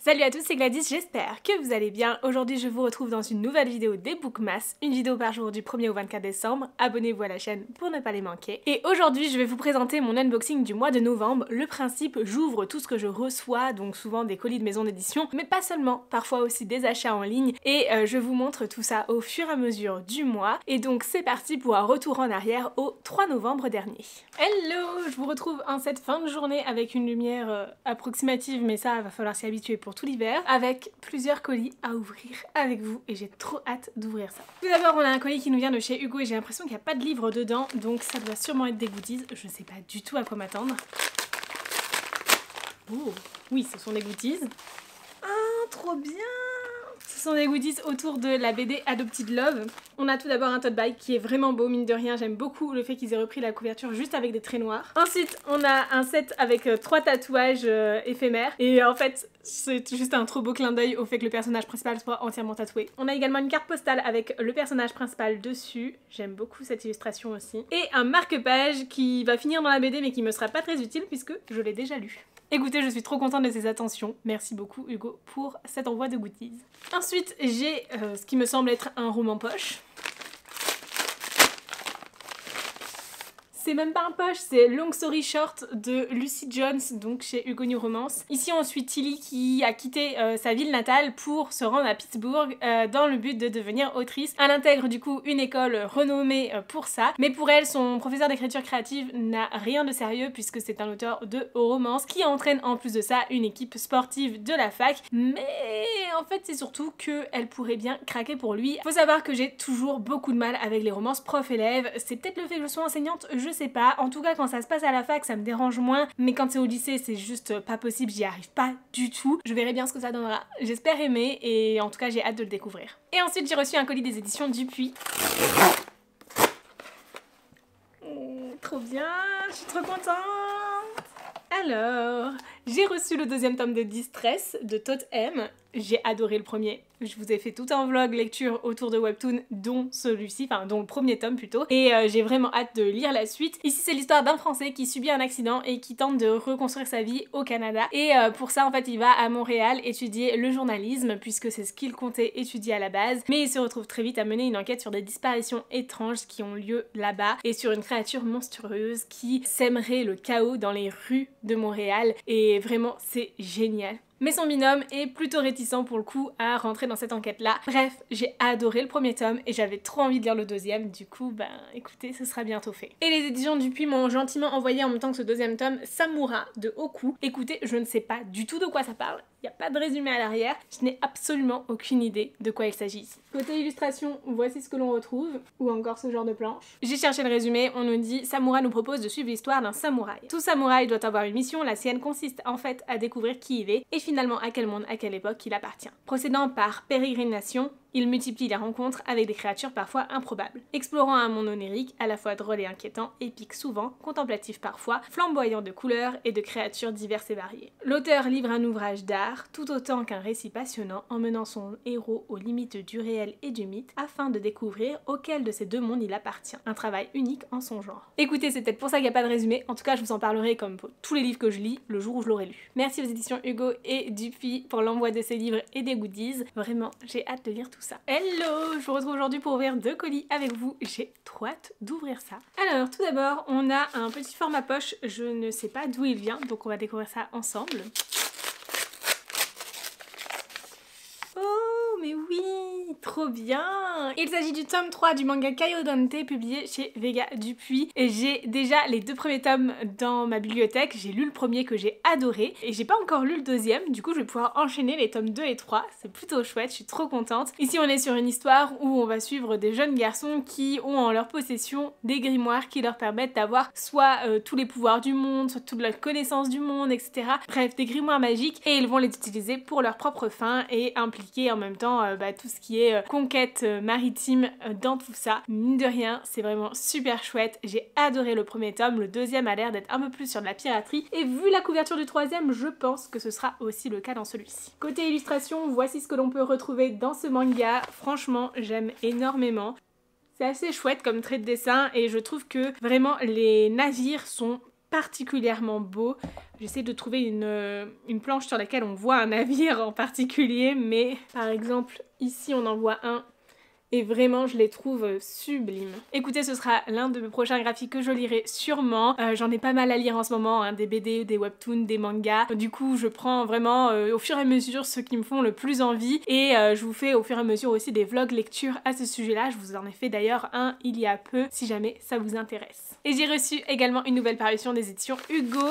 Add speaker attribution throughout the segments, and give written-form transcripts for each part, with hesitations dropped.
Speaker 1: Salut à tous, c'est Gladys, j'espère que vous allez bien. Aujourd'hui je vous retrouve dans une nouvelle vidéo des Bookmas, une vidéo par jour du 1er au 24 décembre. Abonnez-vous à la chaîne pour ne pas les manquer. Et aujourd'hui je vais vous présenter mon unboxing du mois de novembre. Le principe, j'ouvre tout ce que je reçois, donc souvent des colis de maison d'édition, mais pas seulement, parfois aussi des achats en ligne. Et je vous montre tout ça au fur et à mesure du mois. Et donc c'est parti pour un retour en arrière au 3 novembre dernier. Hello, je vous retrouve en cette fin de journée avec une lumière approximative, mais ça va falloir s'y habituer pour tout l'hiver, avec plusieurs colis à ouvrir avec vous et j'ai trop hâte d'ouvrir ça. Tout d'abord on a un colis qui nous vient de chez Hugo et j'ai l'impression qu'il n'y a pas de livre dedans, donc ça doit sûrement être des goodies, je sais pas du tout à quoi m'attendre. Oh oui, ce sont des goodies. Ah, trop bien! Ce sont des goodies autour de la BD Adopted Love. On a tout d'abord un tote bag qui est vraiment beau, mine de rien. J'aime beaucoup le fait qu'ils aient repris la couverture juste avec des traits noirs. Ensuite, on a un set avec 3 tatouages éphémères. Et en fait, c'est juste un trop beau clin d'œil au fait que le personnage principal soit entièrement tatoué. On a également une carte postale avec le personnage principal dessus. J'aime beaucoup cette illustration aussi. Et un marque-page qui va finir dans la BD mais qui me sera pas très utile puisque je l'ai déjà lu. Écoutez, je suis trop contente de ces attentions. Merci beaucoup Hugo pour cet envoi de goodies. Ensuite, j'ai ce qui me semble être un roman poche. C'est même pas un poche, c'est Long Story Short de Lucy Jones, donc chez Hugo New Romance. Ici on suit Tilly qui a quitté sa ville natale pour se rendre à Pittsburgh dans le but de devenir autrice. Elle intègre du coup une école renommée pour ça, mais pour elle son professeur d'écriture créative n'a rien de sérieux puisque c'est un auteur de romance qui entraîne en plus de ça une équipe sportive de la fac, mais en fait c'est surtout qu'elle pourrait bien craquer pour lui. Faut savoir que j'ai toujours beaucoup de mal avec les romances prof-élève, c'est peut-être le fait que je sois enseignante, je sais pas. En tout cas quand ça se passe à la fac ça me dérange moins, mais quand c'est au lycée c'est juste pas possible, j'y arrive pas du tout. Je verrai bien ce que ça donnera. J'espère aimer et en tout cas j'ai hâte de le découvrir. Et ensuite j'ai reçu un colis des éditions Dupuis. Trop bien, je suis trop contente. Alors, j'ai reçu le deuxième tome de Distress de Tot M. J'ai adoré le premier. Je vous ai fait tout un vlog lecture autour de Webtoon, dont celui-ci, enfin dont le premier tome plutôt. Et j'ai vraiment hâte de lire la suite. Ici c'est l'histoire d'un Français qui subit un accident et qui tente de reconstruire sa vie au Canada. Et pour ça en fait il va à Montréal étudier le journalisme puisque c'est ce qu'il comptait étudier à la base. Mais il se retrouve très vite à mener une enquête sur des disparitions étranges qui ont lieu là-bas et sur une créature monstrueuse qui sèmerait le chaos dans les rues de Montréal. Et vraiment c'est génial. Mais son binôme est plutôt réticent pour le coup à rentrer dans cette enquête-là. Bref, j'ai adoré le premier tome et j'avais trop envie de lire le deuxième, du coup, ben écoutez, ce sera bientôt fait. Et les éditions Dupuis m'ont gentiment envoyé en même temps que ce deuxième tome Samura de Oku. Écoutez, je ne sais pas du tout de quoi ça parle, il n'y a pas de résumé à l'arrière, je n'ai absolument aucune idée de quoi il s'agit ici. Côté illustration, voici ce que l'on retrouve, ou encore ce genre de planche. J'ai cherché le résumé, on nous dit Samura nous propose de suivre l'histoire d'un samouraï. Tout samouraï doit avoir une mission, la sienne consiste en fait à découvrir qui il est et finalement à quel monde, à quelle époque il appartient. Procédant par pérégrination, il multiplie les rencontres avec des créatures parfois improbables. Explorant un monde onirique, à la fois drôle et inquiétant, épique souvent, contemplatif parfois, flamboyant de couleurs et de créatures diverses et variées. L'auteur livre un ouvrage d'art, tout autant qu'un récit passionnant, emmenant son héros aux limites du réel et du mythe, afin de découvrir auquel de ces deux mondes il appartient. Un travail unique en son genre. Écoutez, c'est peut-être pour ça qu'il n'y a pas de résumé, en tout cas je vous en parlerai comme pour tous les livres que je lis, le jour où je l'aurai lu. Merci aux éditions Hugo et Dupuis pour l'envoi de ces livres et des goodies, vraiment j'ai hâte de lire tout ça. Hello, je vous retrouve aujourd'hui pour ouvrir 2 colis avec vous, j'ai trop hâte d'ouvrir ça. Alors tout d'abord on a un petit format poche, je ne sais pas d'où il vient donc on va découvrir ça ensemble. Oh mais oui, trop bien! Il s'agit du tome 3 du manga Kaiodante publié chez Vega Dupuis et j'ai déjà les 2 premiers tomes dans ma bibliothèque, j'ai lu le premier que j'ai adoré et j'ai pas encore lu le deuxième, du coup je vais pouvoir enchaîner les tomes 2 et 3, c'est plutôt chouette, je suis trop contente. Ici on est sur une histoire où on va suivre des jeunes garçons qui ont en leur possession des grimoires qui leur permettent d'avoir soit tous les pouvoirs du monde, soit toute la connaissance du monde, etc. Bref, des grimoires magiques et ils vont les utiliser pour leurs propres fins et impliquer en même temps tout ce qui est conquête maritime dans tout ça. Mine de rien, c'est vraiment super chouette. J'ai adoré le premier tome, le deuxième a l'air d'être un peu plus sur de la piraterie et vu la couverture du troisième, je pense que ce sera aussi le cas dans celui-ci. Côté illustration, voici ce que l'on peut retrouver dans ce manga. Franchement, j'aime énormément. C'est assez chouette comme trait de dessin et je trouve que vraiment les navires sont particulièrement beau. J'essaie de trouver une planche sur laquelle on voit un navire en particulier, mais par exemple ici on en voit un. Et vraiment, je les trouve sublimes. Écoutez, ce sera l'un de mes prochains graphiques que je lirai sûrement. J'en ai pas mal à lire en ce moment, hein, des BD, des webtoons, des mangas. Du coup, je prends vraiment au fur et à mesure ceux qui me font le plus envie. Et je vous fais au fur et à mesure aussi des vlogs lecture à ce sujet-là. Je vous en ai fait d'ailleurs un il y a peu, si jamais ça vous intéresse. Et j'ai reçu également une nouvelle parution des éditions Hugo.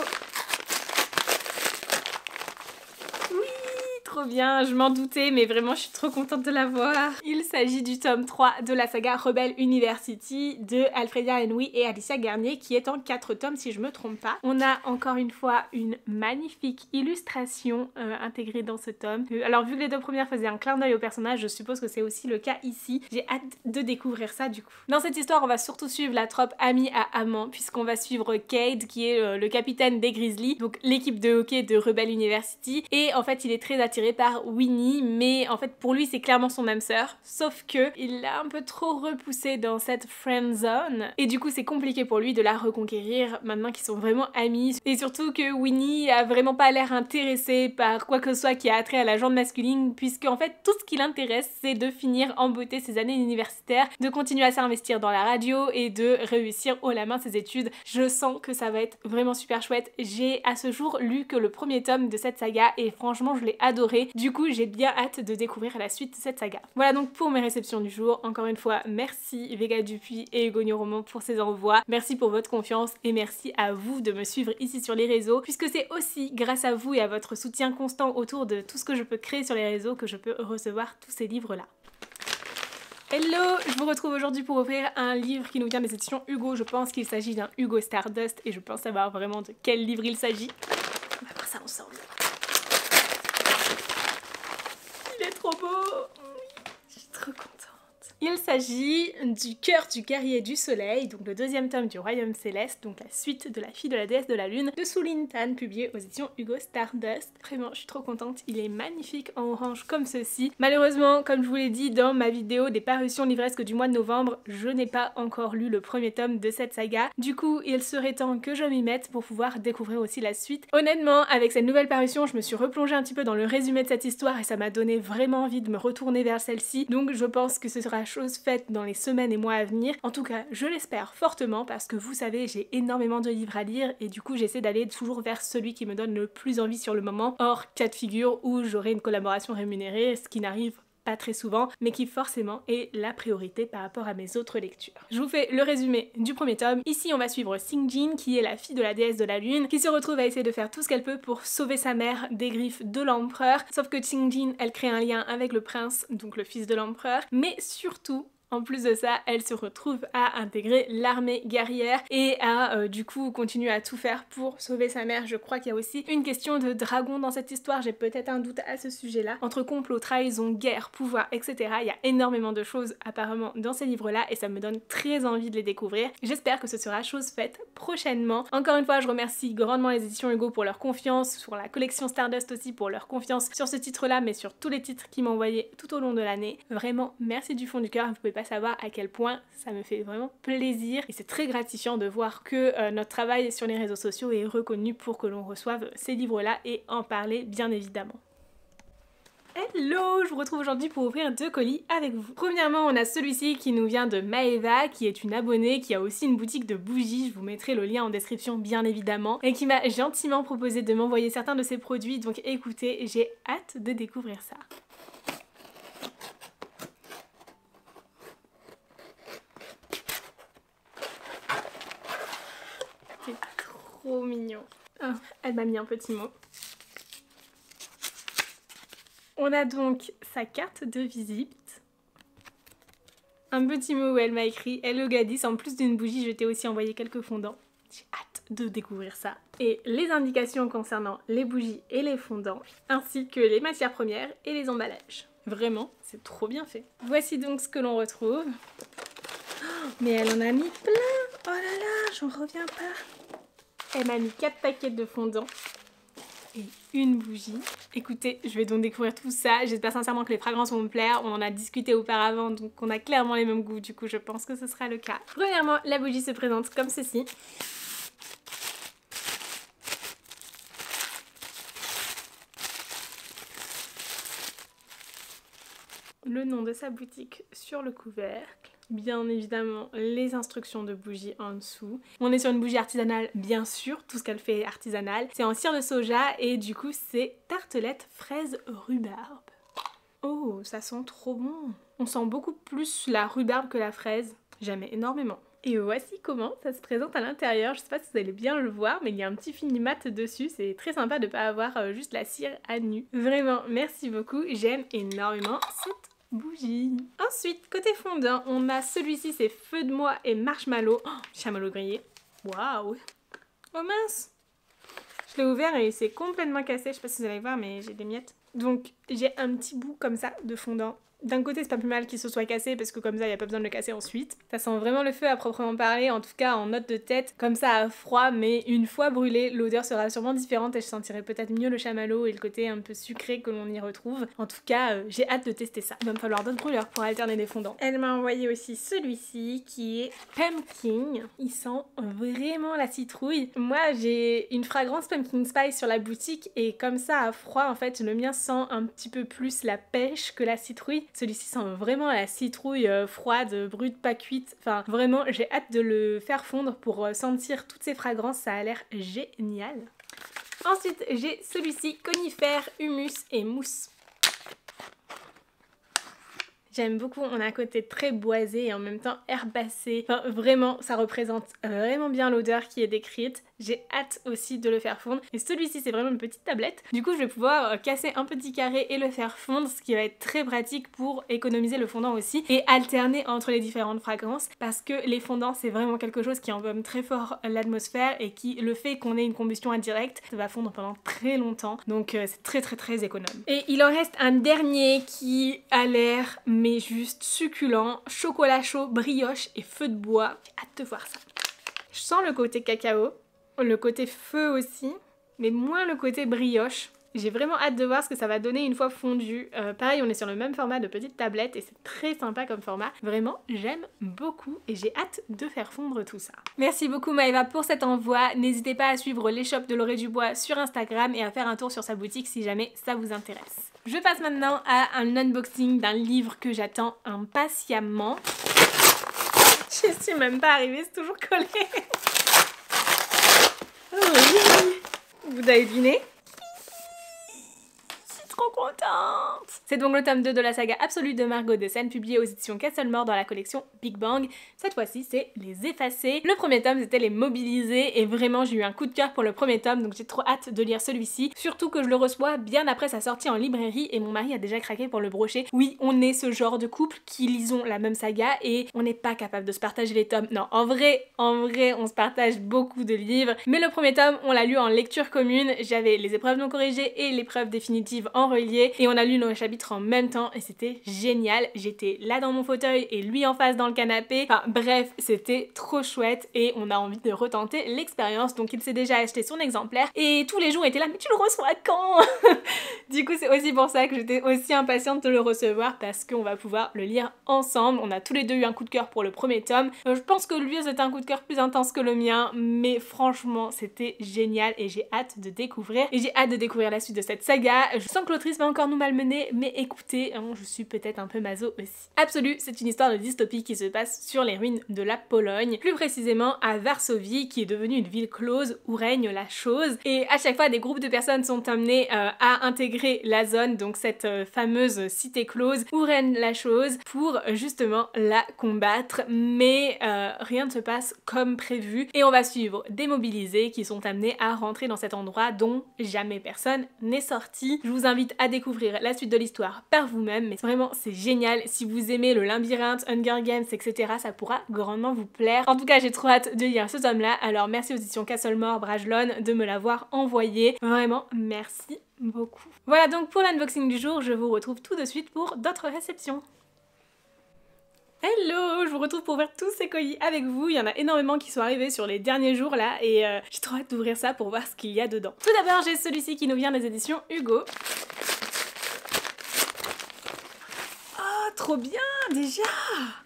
Speaker 1: Trop bien, je m'en doutais, mais vraiment je suis trop contente de l'avoir. Il s'agit du tome 3 de la saga Rebel University de Alfredia Henry et Alicia Garnier, qui est en 4 tomes si je me trompe pas. On a encore une fois une magnifique illustration intégrée dans ce tome. Alors vu que les deux premières faisaient un clin d'œil au personnage, je suppose que c'est aussi le cas ici. J'ai hâte de découvrir ça du coup. Dans cette histoire, on va surtout suivre la trope ami à amant, puisqu'on va suivre Cade, qui est le capitaine des Grizzlies, donc l'équipe de hockey de Rebel University, et en fait il est très attiré par Winnie, mais en fait pour lui c'est clairement son âme sœur, sauf que il l'a un peu trop repoussée dans cette friend zone, et du coup c'est compliqué pour lui de la reconquérir maintenant qu'ils sont vraiment amis, et surtout que Winnie a vraiment pas l'air intéressée par quoi que ce soit qui a attrait à la gente masculine, puisque en fait tout ce qui l'intéresse c'est de finir en beauté ses années universitaires, de continuer à s'investir dans la radio et de réussir haut la main ses études. Je sens que ça va être vraiment super chouette. J'ai à ce jour lu que le premier tome de cette saga et franchement je l'ai adoré. Du coup, j'ai bien hâte de découvrir la suite de cette saga. Voilà donc pour mes réceptions du jour. Encore une fois, merci Vega Dupuis et Hugo Roman pour ces envois. Merci pour votre confiance et merci à vous de me suivre ici sur les réseaux, puisque c'est aussi grâce à vous et à votre soutien constant autour de tout ce que je peux créer sur les réseaux que je peux recevoir tous ces livres-là. Hello, je vous retrouve aujourd'hui pour ouvrir un livre qui nous vient des éditions Hugo. Je pense qu'il s'agit d'un Hugo Stardust et je pense savoir vraiment de quel livre il s'agit. On va voir ça ensemble. Il est trop beau! Je suis trop contente. Il s'agit du Cœur du guerrier du soleil, donc le deuxième tome du Royaume céleste, donc la suite de la fille de la déesse de la lune, de Su Lin Tan, publié aux éditions Hugo Stardust. Vraiment, je suis trop contente, il est magnifique en orange comme ceci. Malheureusement, comme je vous l'ai dit dans ma vidéo des parutions livresques du mois de novembre, je n'ai pas encore lu le premier tome de cette saga. Du coup, il serait temps que je m'y mette pour pouvoir découvrir aussi la suite. Honnêtement, avec cette nouvelle parution, je me suis replongée un petit peu dans le résumé de cette histoire et ça m'a donné vraiment envie de me retourner vers celle-ci. Donc je pense que ce sera chose faite dans les semaines et mois à venir. En tout cas, je l'espère fortement parce que vous savez, j'ai énormément de livres à lire et du coup j'essaie d'aller toujours vers celui qui me donne le plus envie sur le moment, hors cas de figure où j'aurai une collaboration rémunérée, ce qui n'arrive pas très souvent, mais qui forcément est la priorité par rapport à mes autres lectures. Je vous fais le résumé du premier tome. Ici on va suivre Xingjin, qui est la fille de la déesse de la lune, qui se retrouve à essayer de faire tout ce qu'elle peut pour sauver sa mère des griffes de l'empereur, sauf que Xingjin, elle crée un lien avec le prince, donc le fils de l'empereur, mais surtout en plus de ça, elle se retrouve à intégrer l'armée guerrière et à du coup continuer à tout faire pour sauver sa mère. Je crois qu'il y a aussi une question de dragon dans cette histoire, j'ai peut-être un doute à ce sujet-là. Entre complot, trahison, guerre, pouvoir, etc. Il y a énormément de choses apparemment dans ces livres-là et ça me donne très envie de les découvrir. J'espère que ce sera chose faite prochainement. Encore une fois, je remercie grandement les éditions Hugo pour leur confiance, sur la collection Stardust aussi pour leur confiance sur ce titre-là, mais sur tous les titres qu'ils m'ont envoyés tout au long de l'année. Vraiment, merci du fond du cœur, vous pouvez pas savoir à quel point ça me fait vraiment plaisir et c'est très gratifiant de voir que notre travail sur les réseaux sociaux est reconnu pour que l'on reçoive ces livres-là et en parler bien évidemment. Hello, je vous retrouve aujourd'hui pour ouvrir 2 colis avec vous. Premièrement, on a celui-ci qui nous vient de Maeva, qui est une abonnée, qui a aussi une boutique de bougies, je vous mettrai le lien en description bien évidemment, et qui m'a gentiment proposé de m'envoyer certains de ses produits, donc écoutez, j'ai hâte de découvrir ça. C'est trop mignon. Oh, elle m'a mis un petit mot. On a donc sa carte de visite. Un petit mot où elle m'a écrit Hello Gadis, en plus d'une bougie, je t'ai aussi envoyé quelques fondants. J'ai hâte de découvrir ça. Et les indications concernant les bougies et les fondants, ainsi que les matières premières et les emballages. Vraiment, c'est trop bien fait. Voici donc ce que l'on retrouve. Oh, mais elle en a mis plein. Oh là là, j'en reviens pas. Elle m'a mis 4 paquets de fondants et une bougie. Écoutez, je vais donc découvrir tout ça. J'espère sincèrement que les fragrances vont me plaire. On en a discuté auparavant, donc on a clairement les mêmes goûts. Du coup, je pense que ce sera le cas. Premièrement, la bougie se présente comme ceci. le nom de sa boutique sur le couvercle. Bien évidemment, les instructions de bougie en dessous. On est sur une bougie artisanale, bien sûr, tout ce qu'elle fait est artisanal. C'est en cire de soja et du coup, c'est tartelette fraise rhubarbe. Oh, ça sent trop bon. On sent beaucoup plus la rhubarbe que la fraise. J'aime énormément. Et voici comment ça se présente à l'intérieur. Je sais pas si vous allez bien le voir, mais il y a un petit fini mat dessus. C'est très sympa de ne pas avoir juste la cire à nu. Vraiment, merci beaucoup. J'aime énormément cette bougie. Ensuite, côté fondant, on a celui-ci, c'est Feu de Mois et Marshmallow. Oh, chamallow grillé. Waouh. Oh mince. Je l'ai ouvert et c'est complètement cassé. Je sais pas si vous allez voir, mais j'ai des miettes. Donc, j'ai un petit bout comme ça de fondant. D'un côté, c'est pas plus mal qu'il se soit cassé parce que comme ça, il n'y a pas besoin de le casser ensuite. Ça sent vraiment le feu à proprement parler, en tout cas en note de tête, comme ça à froid, mais une fois brûlé, l'odeur sera sûrement différente et je sentirai peut-être mieux le chamallow et le côté un peu sucré que l'on y retrouve. En tout cas, j'ai hâte de tester ça. Il va me falloir d'autres brûleurs pour alterner les fondants. Elle m'a envoyé aussi celui-ci qui est Pumpkin. Il sent vraiment la citrouille. Moi, j'ai une fragrance Pumpkin Spice sur la boutique et comme ça à froid, en fait, le mien sent un petit peu plus la pêche que la citrouille. Celui-ci sent vraiment la citrouille froide, brute, pas cuite. Enfin, vraiment, j'ai hâte de le faire fondre pour sentir toutes ces fragrances. Ça a l'air génial. Ensuite, j'ai celui-ci, Conifère, Humus et Mousse. J'aime beaucoup, on a un côté très boisé et en même temps herbacé. Enfin, vraiment, ça représente vraiment bien l'odeur qui est décrite. J'ai hâte aussi de le faire fondre. Et celui-ci, c'est vraiment une petite tablette. Du coup, je vais pouvoir casser un petit carré et le faire fondre, ce qui va être très pratique pour économiser le fondant aussi et alterner entre les différentes fragrances parce que les fondants, c'est vraiment quelque chose qui embaume très fort l'atmosphère et qui, le fait qu'on ait une combustion indirecte, ça va fondre pendant très longtemps. Donc, c'est très économe. Et il en reste un dernier qui a l'air, mais juste succulent, chocolat chaud, brioche et feu de bois. J'ai hâte de voir ça. Je sens le côté cacao. Le côté feu aussi, mais moins le côté brioche. J'ai vraiment hâte de voir ce que ça va donner une fois fondu. Pareil, on est sur le même format de petite tablette et c'est très sympa comme format. Vraiment, j'aime beaucoup et j'ai hâte de faire fondre tout ça. Merci beaucoup Maëva pour cet envoi. N'hésitez pas à suivre l'échoppe de Laurée Dubois sur Instagram et à faire un tour sur sa boutique si jamais ça vous intéresse. Je passe maintenant à un unboxing d'un livre que j'attends impatiemment. Je suis même pas arrivée, c'est toujours collé. Oh oui. Vous avez deviné? Je suis trop contente! C'est donc le tome 2 de la saga absolue de Margot Dessen, publié aux éditions Castlemore dans la collection Big Bang. Cette fois-ci, c'est Les Effacés. Le premier tome, c'était Les Mobilisés, et vraiment, j'ai eu un coup de cœur pour le premier tome, donc j'ai trop hâte de lire celui-ci. Surtout que je le reçois bien après sa sortie en librairie, et mon mari a déjà craqué pour le brocher. Oui, on est ce genre de couple qui lisons la même saga, et on n'est pas capable de se partager les tomes. Non, en vrai, on se partage beaucoup de livres, mais le premier tome, on l'a lu en lecture commune. J'avais les épreuves non corrigées et l'épreuve définitive en relié, et on a lu nos chapitres en même temps et c'était génial. J'étais là dans mon fauteuil et lui en face dans le canapé. Enfin bref, c'était trop chouette et on a envie de retenter l'expérience. Donc il s'est déjà acheté son exemplaire et tous les jours étaient là, mais tu le reçois quand? Du coup c'est aussi pour ça que j'étais aussi impatiente de le recevoir parce qu'on va pouvoir le lire ensemble. On a tous les deux eu un coup de cœur pour le premier tome. Je pense que lui c'était un coup de cœur plus intense que le mien, mais franchement c'était génial et j'ai hâte de découvrir. Et j'ai hâte de découvrir la suite de cette saga. Je sens que l'autrice va encore nous malmener, mais écoutez, je suis peut-être un peu maso aussi. Absolu, c'est une histoire de dystopie qui se passe sur les ruines de la Pologne, plus précisément à Varsovie, qui est devenue une ville close où règne la chose. Et à chaque fois, des groupes de personnes sont amenés à intégrer la zone, donc cette fameuse cité close où règne la chose, pour justement la combattre. Mais rien ne se passe comme prévu et on va suivre des mobilisés qui sont amenés à rentrer dans cet endroit dont jamais personne n'est sorti. Je vous invite à découvrir la suite de l'histoire par vous-même, mais vraiment c'est génial. Si vous aimez le labyrinthe, Hunger Games, etc., ça pourra grandement vous plaire. En tout cas, j'ai trop hâte de lire ce tome-là, alors merci aux éditions Castlemore Brajlon de me l'avoir envoyé. Vraiment, merci beaucoup. Voilà donc pour l'unboxing du jour, je vous retrouve tout de suite pour d'autres réceptions. Hello, je vous retrouve pour ouvrir tous ces colis avec vous. Il y en a énormément qui sont arrivés sur les derniers jours là et j'ai trop hâte d'ouvrir ça pour voir ce qu'il y a dedans. Tout d'abord, j'ai celui-ci qui nous vient des éditions Hugo. trop bien déjà.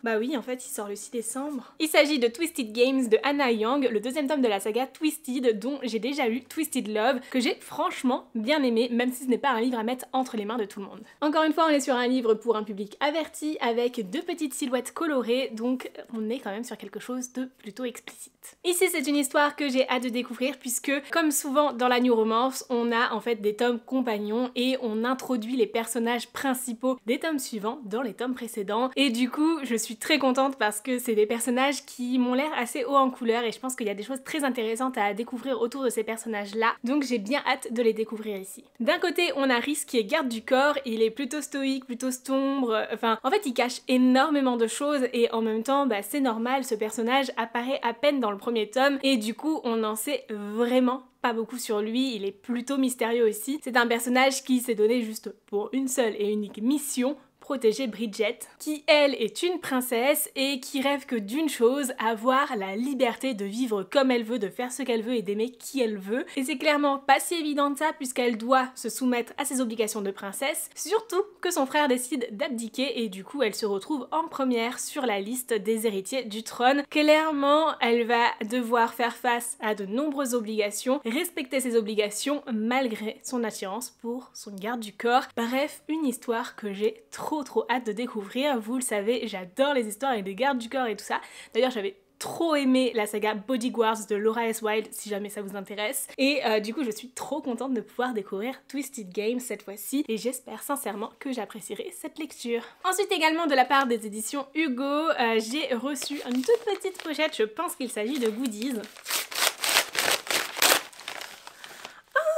Speaker 1: Bah oui, en fait il sort le 6 décembre. Il s'agit de Twisted Games de Hannah Yang, le deuxième tome de la saga Twisted, dont j'ai déjà lu Twisted Love, que j'ai franchement bien aimé, même si ce n'est pas un livre à mettre entre les mains de tout le monde. Encore une fois, on est sur un livre pour un public averti, avec deux petites silhouettes colorées, donc on est quand même sur quelque chose de plutôt explicite. Ici c'est une histoire que j'ai hâte de découvrir, puisque comme souvent dans la New Romance, on a en fait des tomes compagnons et on introduit les personnages principaux des tomes suivants dans les tomes précédents, et du coup je suis très contente parce que c'est des personnages qui m'ont l'air assez haut en couleur et je pense qu'il y a des choses très intéressantes à découvrir autour de ces personnages là, donc j'ai bien hâte de les découvrir ici. D'un côté on a Rhys qui est garde du corps, il est plutôt stoïque, plutôt sombre, enfin en fait il cache énormément de choses et en même temps bah, c'est normal, ce personnage apparaît à peine dans le premier tome et du coup on en sait vraiment pas beaucoup sur lui, il est plutôt mystérieux aussi. C'est un personnage qui s'est donné juste pour une seule et unique mission, protéger Bridget, qui elle est une princesse et qui rêve que d'une chose, avoir la liberté de vivre comme elle veut, de faire ce qu'elle veut et d'aimer qui elle veut. Et c'est clairement pas si évident de ça puisqu'elle doit se soumettre à ses obligations de princesse, surtout que son frère décide d'abdiquer et du coup elle se retrouve en première sur la liste des héritiers du trône. Clairement, elle va devoir faire face à de nombreuses obligations, respecter ses obligations malgré son attirance pour son garde du corps. Bref, une histoire que j'ai trop hâte de découvrir. Vous le savez, j'adore les histoires avec des gardes du corps et tout ça. D'ailleurs, j'avais trop aimé la saga Bodyguards de Laura S. Wilde, si jamais ça vous intéresse. Et du coup, je suis trop contente de pouvoir découvrir Twisted Games cette fois-ci et j'espère sincèrement que j'apprécierai cette lecture. Ensuite également de la part des éditions Hugo, j'ai reçu une toute petite pochette, je pense qu'il s'agit de goodies.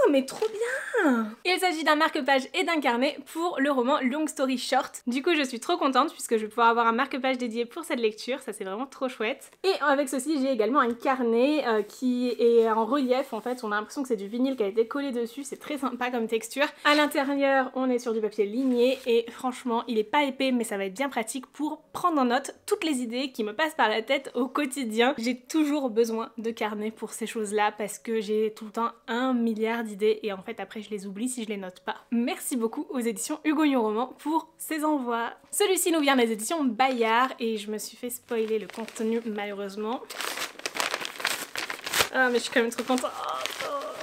Speaker 1: Oh, mais trop bien! Il s'agit d'un marque-page et d'un carnet pour le roman Long Story Short. Du coup, je suis trop contente puisque je vais pouvoir avoir un marque-page dédié pour cette lecture, ça c'est vraiment trop chouette. Et avec ceci, j'ai également un carnet qui est en relief en fait, on a l'impression que c'est du vinyle qui a été collé dessus, c'est très sympa comme texture. À l'intérieur, on est sur du papier ligné et franchement, il est pas épais mais ça va être bien pratique pour prendre en note toutes les idées qui me passent par la tête au quotidien. J'ai toujours besoin de carnet pour ces choses-là parce que j'ai tout le temps un milliard d'idées et en fait après je les oublie si je les note pas. Merci beaucoup aux éditions Hugo New Roman pour ces envois. Celui-ci nous vient des éditions Bayard et je me suis fait spoiler le contenu malheureusement. Ah mais je suis quand même trop contente.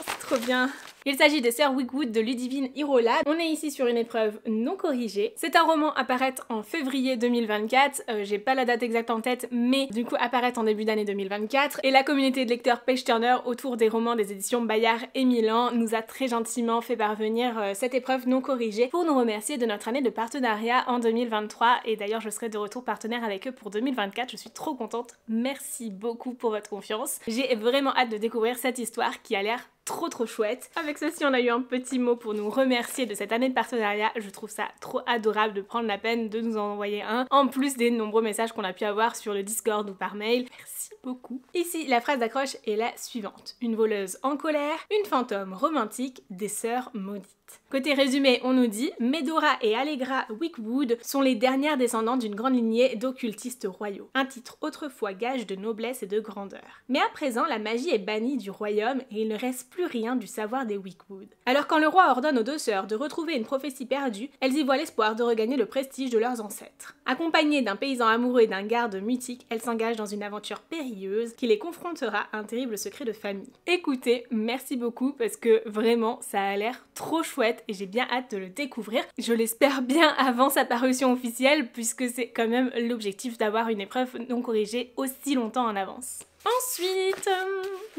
Speaker 1: C'est trop bien. Il s'agit de Sir Wigwood de Ludivine Irola. On est ici sur une épreuve non corrigée. C'est un roman à paraître en février 2024. J'ai pas la date exacte en tête, mais du coup apparaître en début d'année 2024. Et la communauté de lecteurs Page Turner autour des romans des éditions Bayard et Milan nous a très gentiment fait parvenir cette épreuve non corrigée pour nous remercier de notre année de partenariat en 2023. Et d'ailleurs je serai de retour partenaire avec eux pour 2024. Je suis trop contente. Merci beaucoup pour votre confiance. J'ai vraiment hâte de découvrir cette histoire qui a l'air trop chouette. Avec ceci, on a eu un petit mot pour nous remercier de cette année de partenariat. Je trouve ça trop adorable de prendre la peine de nous en envoyer un, en plus des nombreux messages qu'on a pu avoir sur le Discord ou par mail. Merci beaucoup. Ici, la phrase d'accroche est la suivante. Une voleuse en colère, une fantôme romantique, des sœurs maudites. Côté résumé, on nous dit « Medora et Allegra Wigwood sont les dernières descendantes d'une grande lignée d'occultistes royaux. Un titre autrefois gage de noblesse et de grandeur. Mais à présent, la magie est bannie du royaume et il ne reste plus rien du savoir des Wigwood. Alors quand le roi ordonne aux deux sœurs de retrouver une prophétie perdue, elles y voient l'espoir de regagner le prestige de leurs ancêtres. Accompagnées d'un paysan amoureux et d'un garde mutique, elles s'engagent dans une aventure périlleuse qui les confrontera à un terrible secret de famille. » Écoutez, merci beaucoup parce que vraiment, ça a l'air trop chouette et j'ai bien hâte de le découvrir. Je l'espère bien avant sa parution officielle puisque c'est quand même l'objectif d'avoir une épreuve non corrigée aussi longtemps en avance. Ensuite,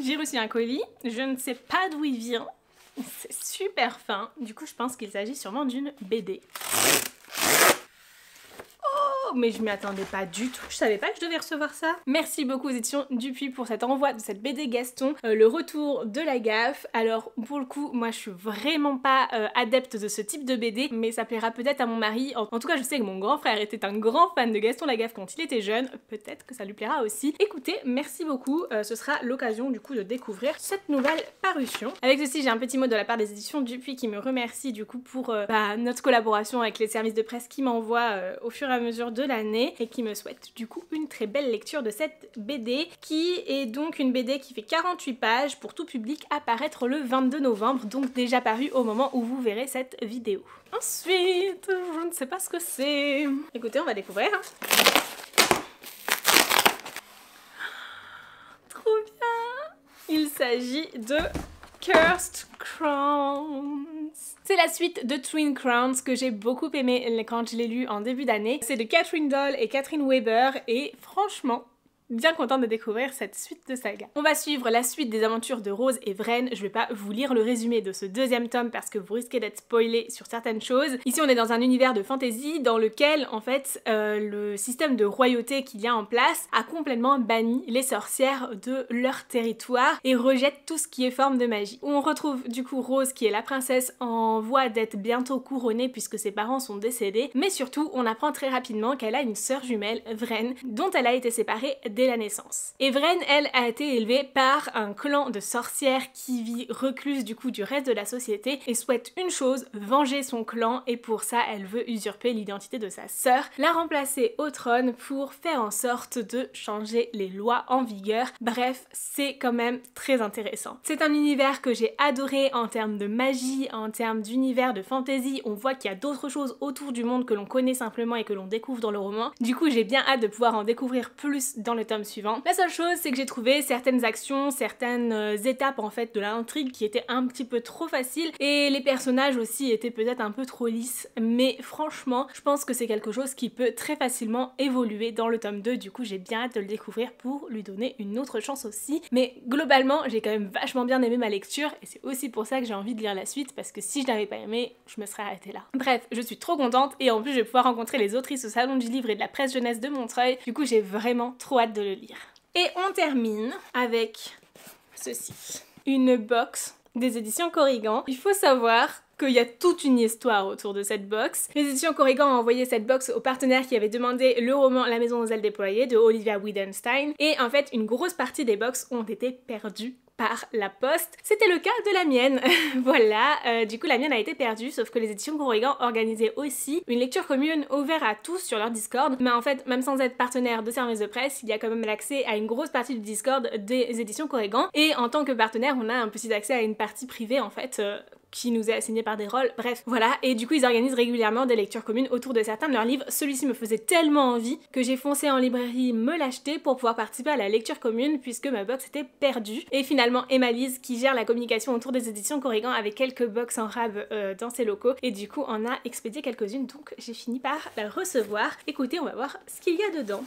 Speaker 1: j'ai reçu un colis, je ne sais pas d'où il vient, c'est super fin, du coup je pense qu'il s'agit sûrement d'une BD. Mais je m'y attendais pas du tout, je savais pas que je devais recevoir ça. Merci beaucoup aux éditions Dupuis pour cet envoi de cette BD Gaston, le retour de la gaffe. Alors pour le coup, moi je suis vraiment pas adepte de ce type de BD, mais ça plaira peut-être à mon mari. En tout cas, je sais que mon grand frère était un grand fan de Gaston Lagaffe quand il était jeune, peut-être que ça lui plaira aussi. Écoutez, merci beaucoup, ce sera l'occasion du coup de découvrir cette nouvelle parution. Avec ceci, j'ai un petit mot de la part des éditions Dupuis qui me remercie du coup pour notre collaboration avec les services de presse qui m'envoient au fur et à mesure de de l'année et qui me souhaite du coup une très belle lecture de cette BD qui est donc une BD qui fait 48 pages pour tout public à paraître le 22 novembre, donc déjà paru au moment où vous verrez cette vidéo. Ensuite, je ne sais pas ce que c'est. Écoutez, on va découvrir. Trop bien! Il s'agit de Cursed Crowns. C'est la suite de Twin Crowns que j'ai beaucoup aimé quand je l'ai lu en début d'année. C'est de Catherine Doyle et Catherine Weber et franchement, bien contente de découvrir cette suite de saga. On va suivre la suite des aventures de Rose et Vren. Je vais pas vous lire le résumé de ce deuxième tome parce que vous risquez d'être spoilé sur certaines choses. Ici on est dans un univers de fantasy dans lequel en fait le système de royauté qu'il y a en place a complètement banni les sorcières de leur territoire et rejette tout ce qui est forme de magie. On retrouve du coup Rose qui est la princesse en voie d'être bientôt couronnée puisque ses parents sont décédés, mais surtout on apprend très rapidement qu'elle a une sœur jumelle, Vren, dont elle a été séparée dès la naissance. Et Vren, elle, a été élevée par un clan de sorcières qui vit recluse du coup du reste de la société et souhaite une chose, venger son clan, et pour ça elle veut usurper l'identité de sa sœur, la remplacer au trône pour faire en sorte de changer les lois en vigueur. Bref, c'est quand même très intéressant. C'est un univers que j'ai adoré en termes de magie, en termes d'univers de fantasy. On voit qu'il y a d'autres choses autour du monde que l'on connaît simplement et que l'on découvre dans le roman. Du coup, j'ai bien hâte de pouvoir en découvrir plus dans le tome suivant. La seule chose, c'est que j'ai trouvé certaines actions, certaines étapes en fait de l'intrigue qui étaient un petit peu trop faciles et les personnages aussi étaient peut-être un peu trop lisses, mais franchement, je pense que c'est quelque chose qui peut très facilement évoluer dans le tome 2, du coup j'ai bien hâte de le découvrir pour lui donner une autre chance aussi, mais globalement j'ai quand même vachement bien aimé ma lecture et c'est aussi pour ça que j'ai envie de lire la suite parce que si je n'avais pas aimé, je me serais arrêtée là. Bref, je suis trop contente et en plus je vais pouvoir rencontrer les autrices au salon du livre et de la presse jeunesse de Montreuil, du coup j'ai vraiment trop hâte de le lire. Et on termine avec ceci, une box des éditions Corrigan. Il faut savoir qu'il y a toute une histoire autour de cette box. Les éditions Corrigan ont envoyé cette box aux partenaires qui avaient demandé le roman La Maison aux ailes déployées de Olivia Wittgenstein et en fait une grosse partie des box ont été perdues par la poste. C'était le cas de la mienne. Voilà, du coup la mienne a été perdue, sauf que les éditions Corrigan organisaient aussi une lecture commune ouverte à tous sur leur Discord, mais en fait même sans être partenaire de service de presse, il y a quand même l'accès à une grosse partie du Discord des éditions Corrigan et en tant que partenaire on a un petit accès à une partie privée en fait qui nous est assigné par des rôles, bref, voilà, et du coup ils organisent régulièrement des lectures communes autour de certains de leurs livres. Celui-ci me faisait tellement envie que j'ai foncé en librairie me l'acheter pour pouvoir participer à la lecture commune puisque ma box était perdue. Et finalement Emma-Lise qui gère la communication autour des éditions Corrigan avait quelques box en rab dans ses locaux et du coup on a expédié quelques-unes, donc j'ai fini par la recevoir. Écoutez, on va voir ce qu'il y a dedans.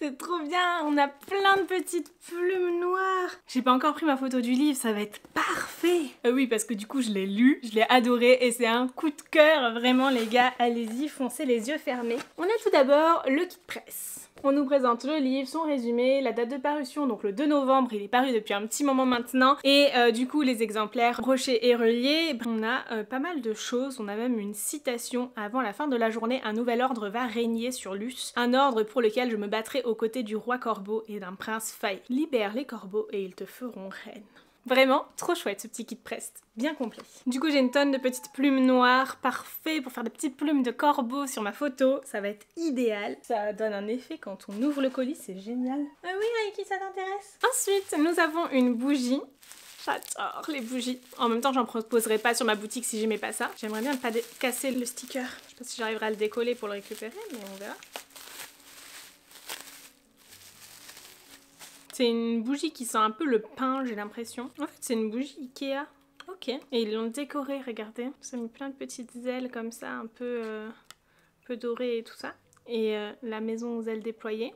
Speaker 1: C'est trop bien, on a plein de petites plumes noires. J'ai pas encore pris ma photo du livre, ça va être parfait. Oui, parce que du coup je l'ai lu, je l'ai adoré et c'est un coup de cœur, vraiment les gars, allez-y, foncez les yeux fermés. On a tout d'abord le kit presse. On nous présente le livre, son résumé, la date de parution, donc le 2 novembre, il est paru depuis un petit moment maintenant, et du coup les exemplaires brochés et reliés. On a pas mal de choses, on a même une citation: avant la fin de la journée, un nouvel ordre va régner sur Luce, un ordre pour lequel je me battrai aux côtés du roi corbeau et d'un prince failli. Libère les corbeaux et ils te feront reine. Vraiment trop chouette ce petit kit Prest, bien complet. Du coup j'ai une tonne de petites plumes noires, parfait pour faire des petites plumes de corbeau sur ma photo, ça va être idéal. Ça donne un effet quand on ouvre le colis, c'est génial. Ah oui, Reiki, ça t'intéresse? Ensuite nous avons une bougie. J'adore les bougies. En même temps j'en proposerai pas sur ma boutique si j'aimais pas ça. J'aimerais bien ne pas casser le sticker. Je sais pas si j'arriverai à le décoller pour le récupérer, mais on verra. C'est une bougie qui sent un peu le pain, j'ai l'impression. En fait, c'est une bougie Ikea. Ok. Et ils l'ont décorée, regardez. Ça a mis plein de petites ailes comme ça, un peu dorées et tout ça. Et la maison aux ailes déployées,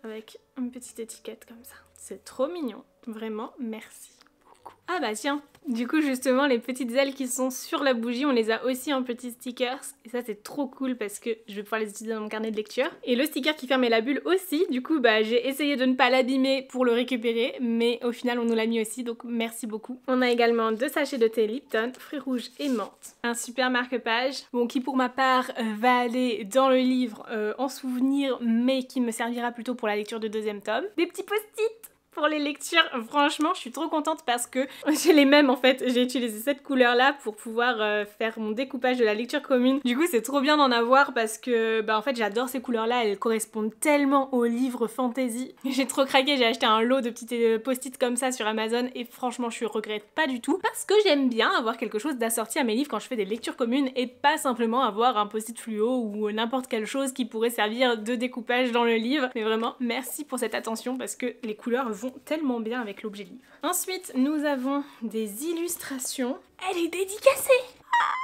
Speaker 1: avec une petite étiquette comme ça. C'est trop mignon. Vraiment, merci beaucoup. Ah bah tiens, du coup justement les petites ailes qui sont sur la bougie, on les a aussi en petits stickers et ça c'est trop cool parce que je vais pouvoir les utiliser dans mon carnet de lecture. Et le sticker qui fermait la bulle aussi, du coup bah j'ai essayé de ne pas l'abîmer pour le récupérer, mais au final on nous l'a mis aussi, donc merci beaucoup. On a également 2 sachets de thé Lipton, fruits rouges et menthe, un super marque-page, bon qui pour ma part va aller dans le livre en souvenir, mais qui me servira plutôt pour la lecture du 2e tome, des petits post-it. pour les lectures. Franchement, je suis trop contente parce que j'ai les mêmes en fait. J'ai utilisé cette couleur là pour pouvoir faire mon découpage de la lecture commune. Du coup, c'est trop bien d'en avoir parce que bah en fait, j'adore ces couleurs là. Elles correspondent tellement aux livres fantasy. J'ai trop craqué, j'ai acheté un lot de petits post-it comme ça sur Amazon et franchement, je regrette pas du tout parce que j'aime bien avoir quelque chose d'assorti à mes livres quand je fais des lectures communes et pas simplement avoir un post-it fluo ou n'importe quelle chose qui pourrait servir de découpage dans le livre. Mais vraiment, merci pour cette attention parce que les couleurs vont tellement bien avec l'objet livre. Ensuite, nous avons des illustrations. Elle est dédicacée! Ah,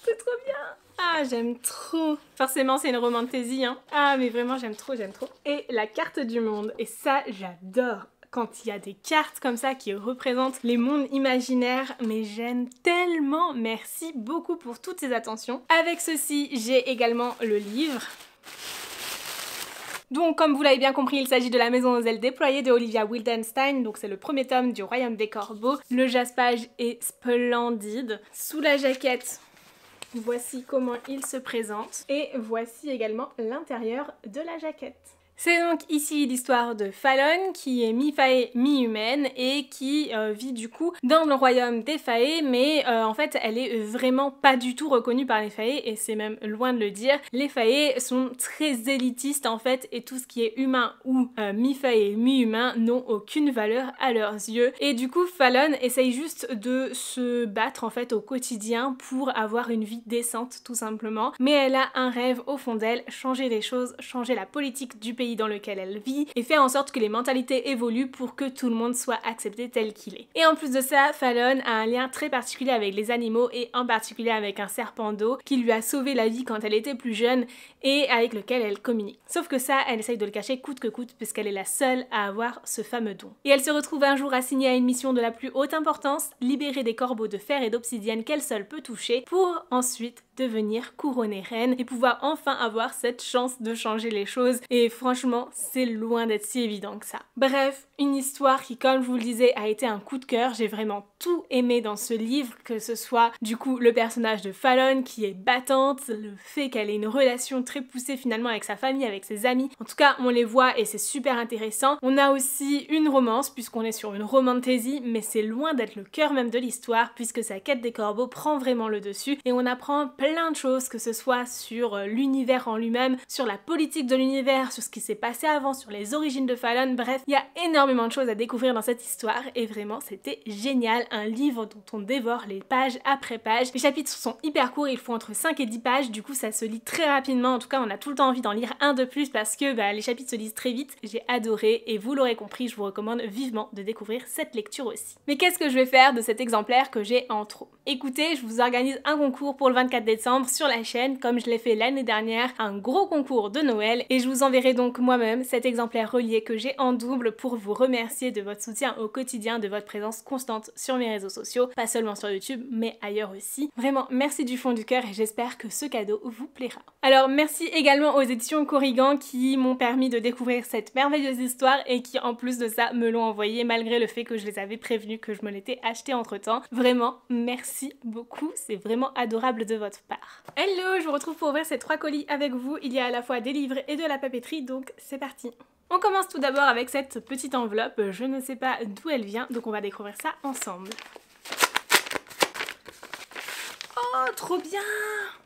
Speaker 1: c'est trop bien! Ah, j'aime trop! Forcément, c'est une romantasy, hein. Ah, mais vraiment, j'aime trop, j'aime trop. Et la carte du monde. Et ça, j'adore! Quand il y a des cartes comme ça qui représentent les mondes imaginaires, mais j'aime tellement. Merci beaucoup pour toutes ces attentions. Avec ceci, j'ai également le livre. Donc comme vous l'avez bien compris, il s'agit de La Maison aux ailes déployées de Olivia Wildenstein, donc c'est le premier tome du Royaume des Corbeaux. Le jaspage est splendide. Sous la jaquette, voici comment il se présente et voici également l'intérieur de la jaquette. C'est donc ici l'histoire de Fallon qui est mi-faée, mi-humaine et qui vit du coup dans le royaume des faées, mais en fait elle est vraiment pas du tout reconnue par les faées et c'est même loin de le dire. Les faées sont très élitistes en fait et tout ce qui est humain ou mi-faée, mi-humain n'ont aucune valeur à leurs yeux. Et du coup Fallon essaye juste de se battre en fait au quotidien pour avoir une vie décente tout simplement. Mais elle a un rêve au fond d'elle, changer les choses, changer la politique du pays dans lequel elle vit et faire en sorte que les mentalités évoluent pour que tout le monde soit accepté tel qu'il est. Et en plus de ça, Fallon a un lien très particulier avec les animaux et en particulier avec un serpent d'eau qui lui a sauvé la vie quand elle était plus jeune et avec lequel elle communique. Sauf que ça, elle essaye de le cacher coûte que coûte puisqu'elle est la seule à avoir ce fameux don. Et elle se retrouve un jour assignée à une mission de la plus haute importance, libérer des corbeaux de fer et d'obsidienne qu'elle seule peut toucher pour ensuite devenir couronnée reine et pouvoir enfin avoir cette chance de changer les choses. Et franchement, c'est loin d'être si évident que ça. Bref, une histoire qui, comme je vous le disais, a été un coup de cœur. J'ai vraiment tout aimé dans ce livre, que ce soit du coup le personnage de Fallon qui est battante, le fait qu'elle ait une relation très poussée finalement avec sa famille, avec ses amis. En tout cas, on les voit et c'est super intéressant. On a aussi une romance puisqu'on est sur une romantasy, mais c'est loin d'être le cœur même de l'histoire puisque sa quête des corbeaux prend vraiment le dessus et on apprend plein de choses, que ce soit sur l'univers en lui-même, sur la politique de l'univers, sur ce qui s'est passé avant, sur les origines de Fallon. Bref, il y a énormément de choses à découvrir dans cette histoire et vraiment c'était génial, un livre dont on dévore les pages après pages. Les chapitres sont hyper courts, il faut entre 5 et 10 pages, du coup ça se lit très rapidement, en tout cas on a tout le temps envie d'en lire un de plus parce que les chapitres se lisent très vite. J'ai adoré et vous l'aurez compris, je vous recommande vivement de découvrir cette lecture aussi. Mais qu'est-ce que je vais faire de cet exemplaire que j'ai en trop? Écoutez, je vous organise un concours pour le 24 décembre sur la chaîne, comme je l'ai fait l'année dernière, un gros concours de Noël et je vous enverrai donc moi-même cet exemplaire relié que j'ai en double pour vous remercier de votre soutien au quotidien, de votre présence constante sur mes réseaux sociaux, pas seulement sur YouTube mais ailleurs aussi. Vraiment merci du fond du cœur et j'espère que ce cadeau vous plaira. Alors merci également aux éditions Corrigan qui m'ont permis de découvrir cette merveilleuse histoire et qui en plus de ça me l'ont envoyée malgré le fait que je les avais prévenus que je me l'étais acheté entre temps. Vraiment merci beaucoup, c'est vraiment adorable de votre part. Hello, je vous retrouve pour ouvrir ces 3 colis avec vous. Il y a à la fois des livres et de la papeterie, donc c'est parti. On commence tout d'abord avec cette petite enveloppe, je ne sais pas d'où elle vient, donc on va découvrir ça ensemble. Oh, trop bien!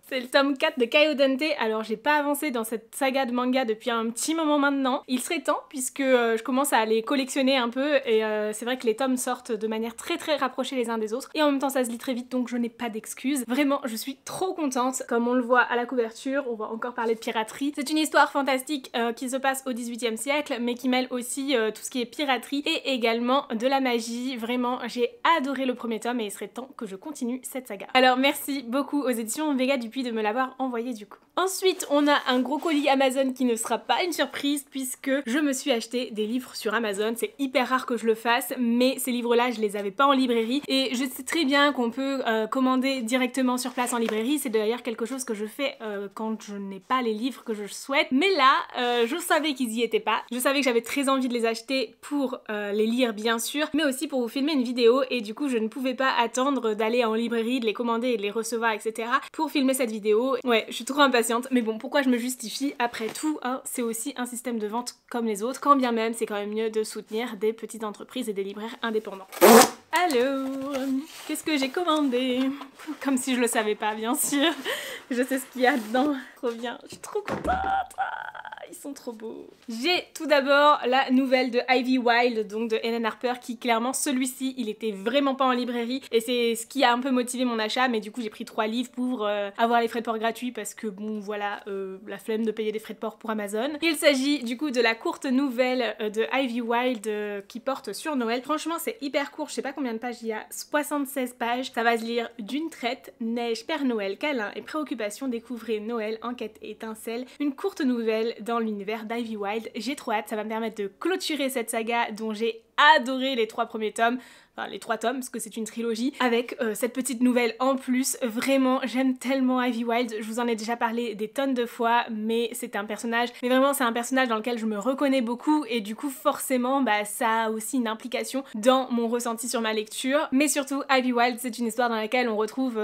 Speaker 1: C'est le tome 4 de Kayodente. Alors j'ai pas avancé dans cette saga de manga depuis un petit moment maintenant. Il serait temps puisque je commence à les collectionner un peu et c'est vrai que les tomes sortent de manière très rapprochée les uns des autres et en même temps ça se lit très vite donc je n'ai pas d'excuses. Vraiment je suis trop contente. Comme on le voit à la couverture, on va encore parler de piraterie. C'est une histoire fantastique qui se passe au 18e siècle mais qui mêle aussi tout ce qui est piraterie et également de la magie. Vraiment j'ai adoré le premier tome et il serait temps que je continue cette saga. Alors merci beaucoup aux éditions Vega Dupuis de me l'avoir envoyé du coup. Ensuite, on a un gros colis Amazon qui ne sera pas une surprise puisque je me suis acheté des livres sur Amazon. C'est hyper rare que je le fasse, mais ces livres-là, je les avais pas en librairie et je sais très bien qu'on peut commander directement sur place en librairie. C'est d'ailleurs quelque chose que je fais quand je n'ai pas les livres que je souhaite. Mais là, je savais qu'ils y étaient pas. Je savais que j'avais très envie de les acheter pour les lire bien sûr, mais aussi pour vous filmer une vidéo et du coup, je ne pouvais pas attendre d'aller en librairie, de les commander et de les recevoir, etc. pour filmer cette cette vidéo. Ouais, je suis trop impatiente, mais bon, pourquoi je me justifie? Après tout, hein, c'est aussi un système de vente comme les autres, quand bien même c'est quand même mieux de soutenir des petites entreprises et des libraires indépendants. Alors, qu'est-ce que j'ai commandé? Comme si je le savais pas, bien sûr. Je sais ce qu'il y a dedans. Trop bien, je suis trop contente. Ils sont trop beaux. J'ai tout d'abord la nouvelle de Ivy Wild, donc de Helen Harper, qui clairement, celui-ci, il était vraiment pas en librairie et c'est ce qui a un peu motivé mon achat, mais du coup j'ai pris 3 livres pour avoir les frais de port gratuits parce que bon voilà, la flemme de payer des frais de port pour Amazon. Il s'agit du coup de la courte nouvelle de Ivy Wild qui porte sur Noël. Franchement c'est hyper court, je sais pas combien de pages il y a, 76 pages, ça va se lire d'une traite. Neige, Père Noël, câlin et préoccupation, découvrez Noël, enquête et étincelle, une courte nouvelle dans l'univers d'Ivy Wild. J'ai trop hâte, ça va me permettre de clôturer cette saga dont j'ai adoré les 3 premiers tomes. Enfin les 3 tomes parce que c'est une trilogie avec cette petite nouvelle en plus. Vraiment j'aime tellement Ivy Wild, je vous en ai déjà parlé des tonnes de fois, mais c'est un personnage, mais vraiment c'est un personnage dans lequel je me reconnais beaucoup et du coup forcément bah ça a aussi une implication dans mon ressenti sur ma lecture. Mais surtout Ivy Wild c'est une histoire dans laquelle on retrouve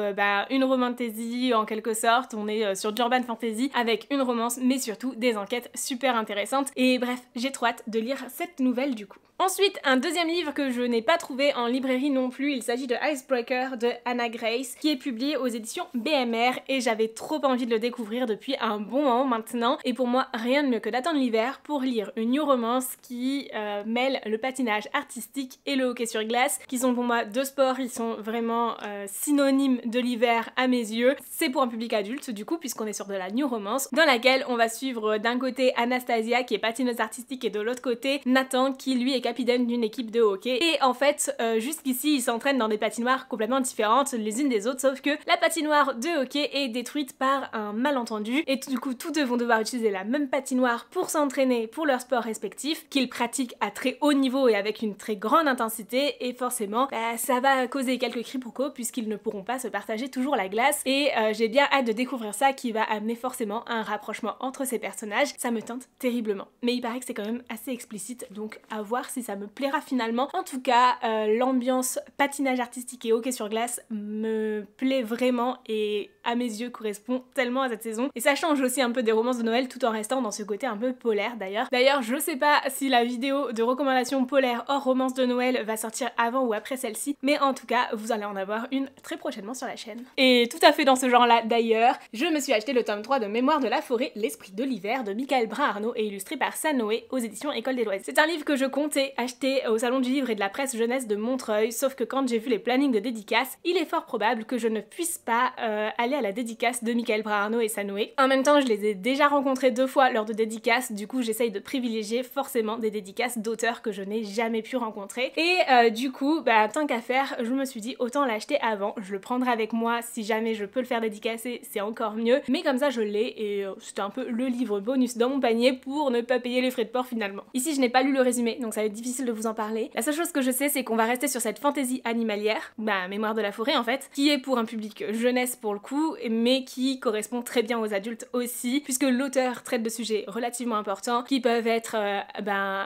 Speaker 1: une romantasy en quelque sorte, on est sur d'urban fantasy avec une romance mais surtout des enquêtes super intéressantes et bref j'ai trop hâte de lire cette nouvelle du coup. Ensuite, un deuxième livre que je n'ai pas trouvé en librairie non plus, il s'agit de Icebreaker de Hannah Grace, qui est publié aux éditions BMR et j'avais trop envie de le découvrir depuis un bon moment maintenant. Et pour moi, rien de mieux que d'attendre l'hiver pour lire une new romance qui mêle le patinage artistique et le hockey sur glace, qui sont pour moi 2 sports, ils sont vraiment synonymes de l'hiver à mes yeux. C'est pour un public adulte du coup, puisqu'on est sur de la new romance, dans laquelle on va suivre d'un côté Anastasia qui est patineuse artistique et de l'autre côté Nathan qui lui est capitaine d'une équipe de hockey. Et en fait, jusqu'ici, ils s'entraînent dans des patinoires complètement différentes les unes des autres, sauf que la patinoire de hockey est détruite par un malentendu. Et du coup, tous deux vont devoir utiliser la même patinoire pour s'entraîner pour leur sport respectif, qu'ils pratiquent à très haut niveau et avec une très grande intensité. Et forcément, ça va causer quelques quiproquos puisqu'ils ne pourront pas se partager toujours la glace. Et j'ai bien hâte de découvrir ça qui va amener forcément un rapprochement entre ces personnages. Ça me tente terriblement. Mais il paraît que c'est quand même assez explicite, donc à voir si ça me plaira finalement. En tout cas, l'ambiance patinage artistique et hockey sur glace me plaît vraiment et à mes yeux correspond tellement à cette saison. Et ça change aussi un peu des romances de Noël tout en restant dans ce côté un peu polaire d'ailleurs. D'ailleurs, je sais pas si la vidéo de recommandation polaire hors romance de Noël va sortir avant ou après celle-ci, mais en tout cas, vous allez en avoir une très prochainement sur la chaîne. Et tout à fait dans ce genre-là d'ailleurs, je me suis acheté le tome 3 de Mémoire de la forêt, l'esprit de l'hiver de Michael Brun-Arnaud et illustré par Sanoé aux éditions École des Loisirs. C'est un livre que je comptais acheter au salon du livre et de la presse jeunesse de Montreuil, sauf que quand j'ai vu les plannings de dédicaces, il est fort probable que je ne puisse pas aller à la dédicace de Michael Brun-Arnaud et Sanoé. En même temps, je les ai déjà rencontrés 2 fois lors de dédicaces, du coup j'essaye de privilégier forcément des dédicaces d'auteurs que je n'ai jamais pu rencontrer. Et du coup, tant qu'à faire, je me suis dit autant l'acheter avant, je le prendrai avec moi si jamais je peux le faire dédicacer, c'est encore mieux, mais comme ça je l'ai et c'était un peu le livre bonus dans mon panier pour ne pas payer les frais de port finalement. Ici je n'ai pas lu le résumé, donc ça va être difficile de vous en parler. La seule chose que je sais c'est qu'on va rester sur cette fantaisie animalière, Mémoire de la forêt en fait, qui est pour un public jeunesse pour le coup, mais qui correspond très bien aux adultes aussi, puisque l'auteur traite de sujets relativement importants qui peuvent être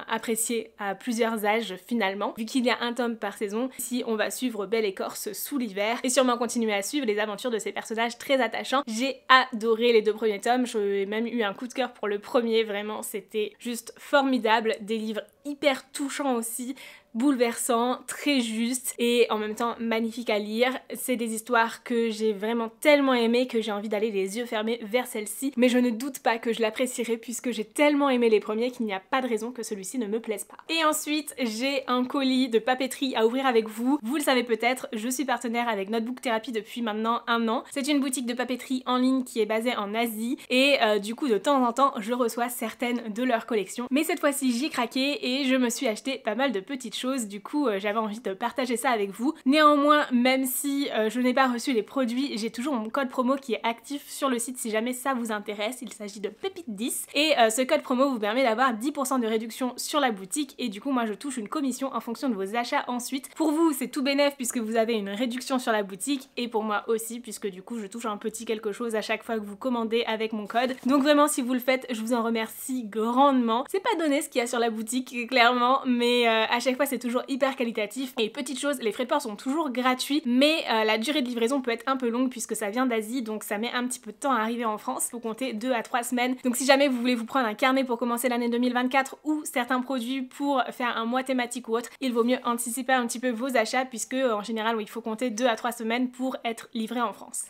Speaker 1: appréciés à plusieurs âges finalement, vu qu'il y a un tome par saison. Ici on va suivre Belle Écorce sous l'hiver et sûrement continuer à suivre les aventures de ces personnages très attachants. J'ai adoré les 2 premiers tomes, j'ai même eu un coup de cœur pour le premier, vraiment c'était juste formidable, des livres hyper touchants aussi, bouleversant, très juste et en même temps magnifique à lire. C'est des histoires que j'ai vraiment tellement aimées que j'ai envie d'aller les yeux fermés vers celle-ci, mais je ne doute pas que je l'apprécierai puisque j'ai tellement aimé les premiers qu'il n'y a pas de raison que celui-ci ne me plaise pas. Et ensuite, j'ai un colis de papeterie à ouvrir avec vous. Vous le savez peut-être, je suis partenaire avec Notebook Therapy depuis maintenant 1 an. C'est une boutique de papeterie en ligne qui est basée en Asie et du coup de temps en temps je reçois certaines de leurs collections. Mais cette fois-ci j'ai craqué et je me suis acheté pas mal de petites choses. Du coup j'avais envie de partager ça avec vous. Néanmoins, même si je n'ai pas reçu les produits, j'ai toujours mon code promo qui est actif sur le site si jamais ça vous intéresse. Il s'agit de Pépite10 et ce code promo vous permet d'avoir 10% de réduction sur la boutique et du coup moi je touche une commission en fonction de vos achats ensuite. Pour vous c'est tout bénef puisque vous avez une réduction sur la boutique et pour moi aussi puisque du coup je touche un petit quelque chose à chaque fois que vous commandez avec mon code. Donc vraiment si vous le faites, je vous en remercie grandement. C'est pas donné ce qu'il y a sur la boutique clairement, mais à chaque fois c'est c'est toujours hyper qualitatif. Et petite chose, les frais de port sont toujours gratuits, mais la durée de livraison peut être un peu longue puisque ça vient d'Asie, donc ça met un petit peu de temps à arriver en France. Faut compter 2 à 3 semaines. Donc si jamais vous voulez vous prendre un carnet pour commencer l'année 2024 ou certains produits pour faire un mois thématique ou autre, il vaut mieux anticiper un petit peu vos achats puisque en général il faut compter 2 à 3 semaines pour être livré en France.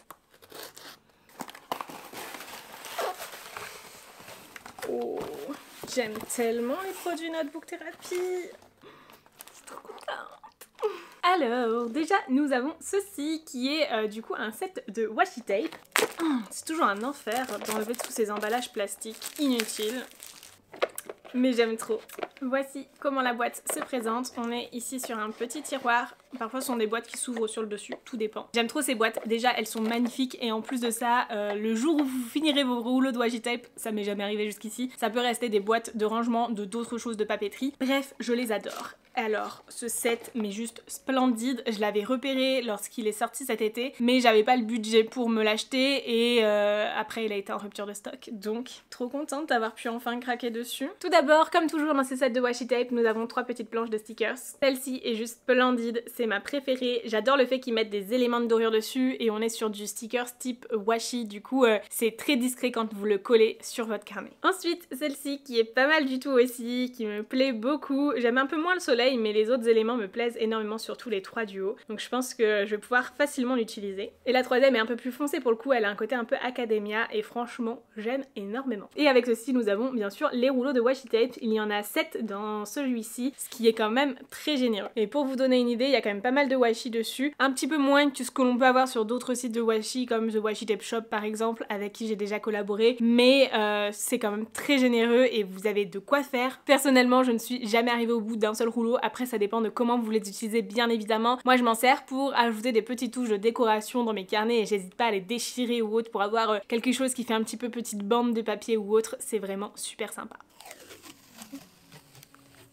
Speaker 1: Oh, j'aime tellement les produits Notebook Therapy. Je suis trop contente. Alors, déjà, nous avons ceci qui est du coup un set de washi tape. C'est toujours un enfer d'enlever tous ces emballages plastiques inutiles. Mais j'aime trop. Voici comment la boîte se présente. On est ici sur un petit tiroir. Parfois ce sont des boîtes qui s'ouvrent sur le dessus, tout dépend. J'aime trop ces boîtes, déjà elles sont magnifiques et en plus de ça, le jour où vous finirez vos rouleaux de washi tape, ça m'est jamais arrivé jusqu'ici, ça peut rester des boîtes de rangement de d'autres choses de papeterie. Bref, je les adore. Alors, ce set m'est juste splendide. Je l'avais repéré lorsqu'il est sorti cet été, mais j'avais pas le budget pour me l'acheter et après il a été en rupture de stock. Donc, trop contente d'avoir pu enfin craquer dessus. Tout d'abord, comme toujours dans ces sets de washi tape, nous avons 3 petites planches de stickers. Celle-ci est juste splendide, c'est ma préférée. J'adore le fait qu'ils mettent des éléments de dorure dessus et on est sur du stickers type washi. Du coup, c'est très discret quand vous le collez sur votre carnet. Ensuite, celle-ci qui est pas mal du tout aussi, qui me plaît beaucoup. J'aime un peu moins le soleil, mais les autres éléments me plaisent énormément, surtout les 3 du haut. Donc je pense que je vais pouvoir facilement l'utiliser. Et la troisième est un peu plus foncée pour le coup, elle a un côté un peu academia et franchement, j'aime énormément. Et avec ceci, nous avons bien sûr les rouleaux de washi tape. Il y en a 7 dans celui-ci, ce qui est quand même très généreux. Et pour vous donner une idée, il y a quand même pas mal de washi dessus. Un petit peu moins que ce que l'on peut avoir sur d'autres sites de washi, comme The Washi Tape Shop par exemple, avec qui j'ai déjà collaboré. Mais c'est quand même très généreux et vous avez de quoi faire. Personnellement, je ne suis jamais arrivée au bout d'un seul rouleau. Après, ça dépend de comment vous les utilisez, bien évidemment. Moi, je m'en sers pour ajouter des petites touches de décoration dans mes carnets et j'hésite pas à les déchirer ou autre pour avoir quelque chose qui fait un petit peu petite bande de papier ou autre. C'est vraiment super sympa.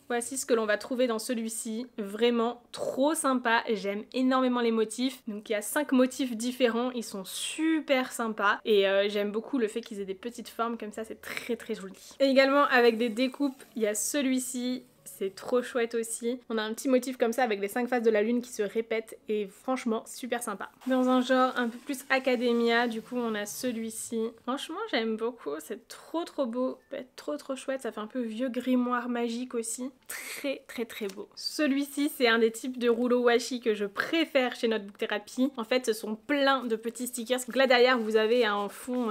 Speaker 1: Voici ce que l'on va trouver dans celui-ci, vraiment trop sympa, j'aime énormément les motifs. Donc il y a 5 motifs différents, ils sont super sympas et j'aime beaucoup le fait qu'ils aient des petites formes comme ça, c'est très très joli. Et également avec des découpes, il y a celui-ci. C'est trop chouette aussi. On a un petit motif comme ça avec les 5 faces de la lune qui se répètent et franchement super sympa. Dans un genre un peu plus academia, du coup on a celui-ci. Franchement j'aime beaucoup, c'est trop beau, trop chouette, ça fait un peu vieux grimoire magique aussi. Très très beau. Celui-ci c'est un des types de rouleaux washi que je préfère chez Notebook Therapy. En fait ce sont plein de petits stickers. Donc là derrière vous avez un fond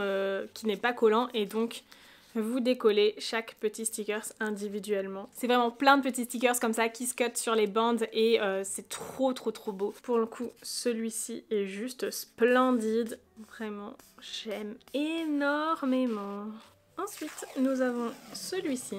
Speaker 1: qui n'est pas collant et donc vous décollez chaque petit stickers individuellement. C'est vraiment plein de petits stickers comme ça qui se cut sur les bandes et c'est trop beau. Pour le coup, celui-ci est juste splendide. Vraiment, j'aime énormément. Ensuite, nous avons celui-ci.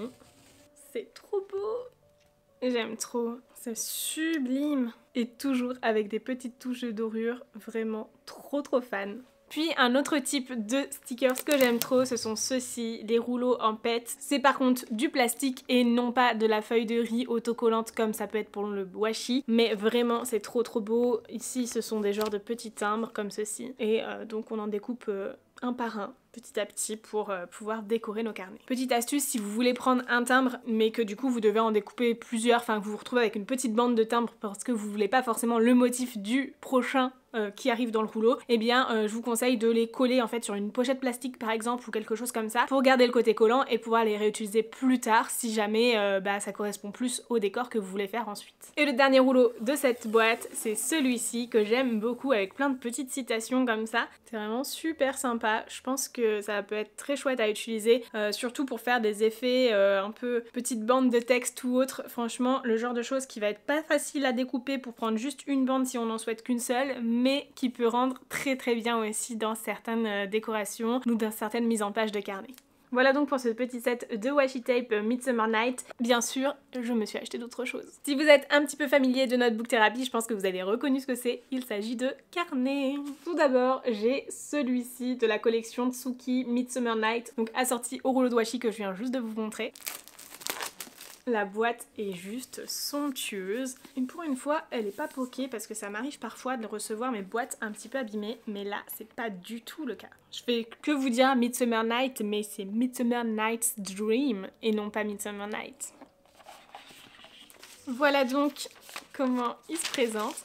Speaker 1: C'est trop beau. J'aime trop. C'est sublime. Et toujours avec des petites touches de dorure. Vraiment trop fan. Puis un autre type de stickers que j'aime trop, ce sont ceux-ci, les rouleaux en PET. C'est par contre du plastique et non pas de la feuille de riz autocollante comme ça peut être pour le washi. Mais vraiment c'est trop beau. Ici ce sont des genres de petits timbres comme ceci. Et donc on en découpe un par un, petit à petit, pour pouvoir décorer nos carnets. Petite astuce, si vous voulez prendre un timbre, mais que du coup vous devez en découper plusieurs, enfin que vous vous retrouvez avec une petite bande de timbres parce que vous voulez pas forcément le motif du prochain qui arrive dans le rouleau, eh bien je vous conseille de les coller en fait sur une pochette plastique par exemple ou quelque chose comme ça pour garder le côté collant et pouvoir les réutiliser plus tard si jamais ça correspond plus au décor que vous voulez faire ensuite. Et le dernier rouleau de cette boîte, c'est celui-ci que j'aime beaucoup avec plein de petites citations comme ça. C'est vraiment super sympa, je pense que ça peut être très chouette à utiliser, surtout pour faire des effets un peu petites bandes de texte ou autre. Franchement, le genre de choses qui va être pas facile à découper pour prendre juste une bande si on n'en souhaite qu'une seule, mais qui peut rendre très bien aussi dans certaines décorations ou dans certaines mises en page de carnet. Voilà donc pour ce petit set de washi tape Midsummer Night. Bien sûr, je me suis acheté d'autres choses. Si vous êtes un petit peu familier de Notebook Therapy, je pense que vous avez reconnu ce que c'est. Il s'agit de carnets. Tout d'abord, j'ai celui-ci de la collection Tsuki Midsummer Night, donc assorti au rouleau de washi que je viens juste de vous montrer. La boîte est juste somptueuse. Et pour une fois, elle est pas poquée parce que ça m'arrive parfois de recevoir mes boîtes un petit peu abîmées. Mais là, c'est pas du tout le cas. Je fais que vous dire Midsummer Night, mais c'est Midsummer Night's Dream et non pas Midsummer Night. Voilà donc comment il se présente.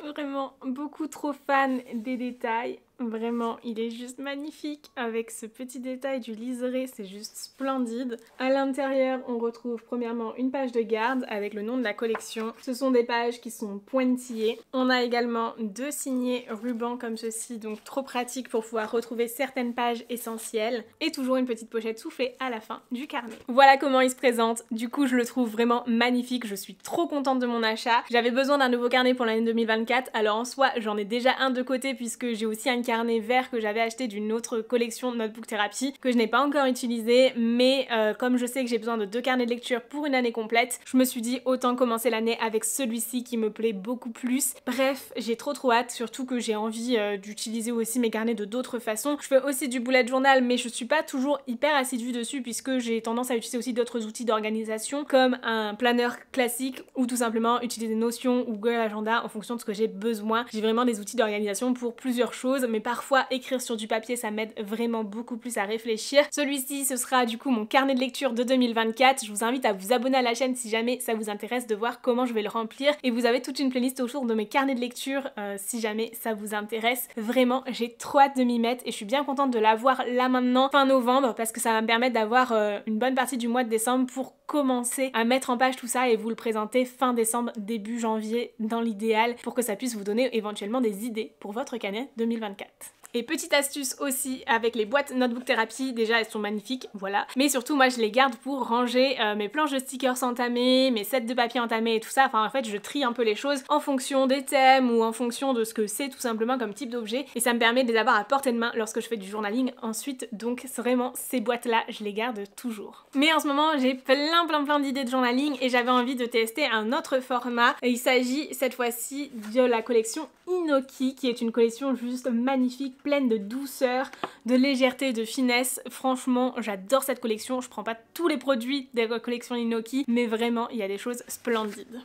Speaker 1: Vraiment beaucoup trop fan des détails. Vraiment, il est juste magnifique avec ce petit détail du liseré, c'est juste splendide. À l'intérieur, on retrouve premièrement une page de garde avec le nom de la collection. Ce sont des pages qui sont pointillées. On a également 2 signets rubans comme ceci, donc trop pratique pour pouvoir retrouver certaines pages essentielles. Et toujours une petite pochette soufflée à la fin du carnet. Voilà comment il se présente. Du coup, je le trouve vraiment magnifique. Je suis trop contente de mon achat. J'avais besoin d'un nouveau carnet pour l'année 2024. Alors en soi, j'en ai déjà un de côté puisque j'ai aussi un carnet vert que j'avais acheté d'une autre collection Notebook Therapy que je n'ai pas encore utilisé, mais comme je sais que j'ai besoin de 2 carnets de lecture pour une année complète, je me suis dit autant commencer l'année avec celui-ci qui me plaît beaucoup plus. Bref, j'ai trop hâte, surtout que j'ai envie d'utiliser aussi mes carnets de d'autres façons. Je fais aussi du bullet journal, mais je suis pas toujours hyper assidue dessus puisque j'ai tendance à utiliser aussi d'autres outils d'organisation comme un planeur classique ou tout simplement utiliser Notion ou Google Agenda en fonction de ce que j'ai besoin. J'ai vraiment des outils d'organisation pour plusieurs choses, mais parfois écrire sur du papier ça m'aide vraiment beaucoup plus à réfléchir. Celui-ci ce sera du coup mon carnet de lecture de 2024. Je vous invite à vous abonner à la chaîne si jamais ça vous intéresse de voir comment je vais le remplir, et vous avez toute une playlist autour de mes carnets de lecture si jamais ça vous intéresse. Vraiment j'ai trop hâte de m'y mettre et je suis bien contente de l'avoir là maintenant fin novembre parce que ça va me permettre d'avoir une bonne partie du mois de décembre pour commencer à mettre en page tout ça et vous le présenter fin décembre début janvier dans l'idéal pour que ça puisse vous donner éventuellement des idées pour votre carnet 2024. Et petite astuce aussi avec les boîtes Notebook Therapy, déjà elles sont magnifiques, voilà. Mais surtout moi je les garde pour ranger mes planches de stickers entamées, mes sets de papier entamés et tout ça. Enfin en fait je trie un peu les choses en fonction des thèmes ou en fonction de ce que c'est tout simplement comme type d'objet. Et ça me permet de les avoir à portée de main lorsque je fais du journaling ensuite. Donc vraiment ces boîtes là je les garde toujours. Mais en ce moment j'ai plein d'idées de journaling et j'avais envie de tester un autre format. Et il s'agit cette fois-ci de la collection Inoki qui est une collection juste magnifique, pleine de douceur, de légèreté, de finesse. Franchement, j'adore cette collection. Je prends pas tous les produits de la collection Inoki, mais vraiment, il y a des choses splendides.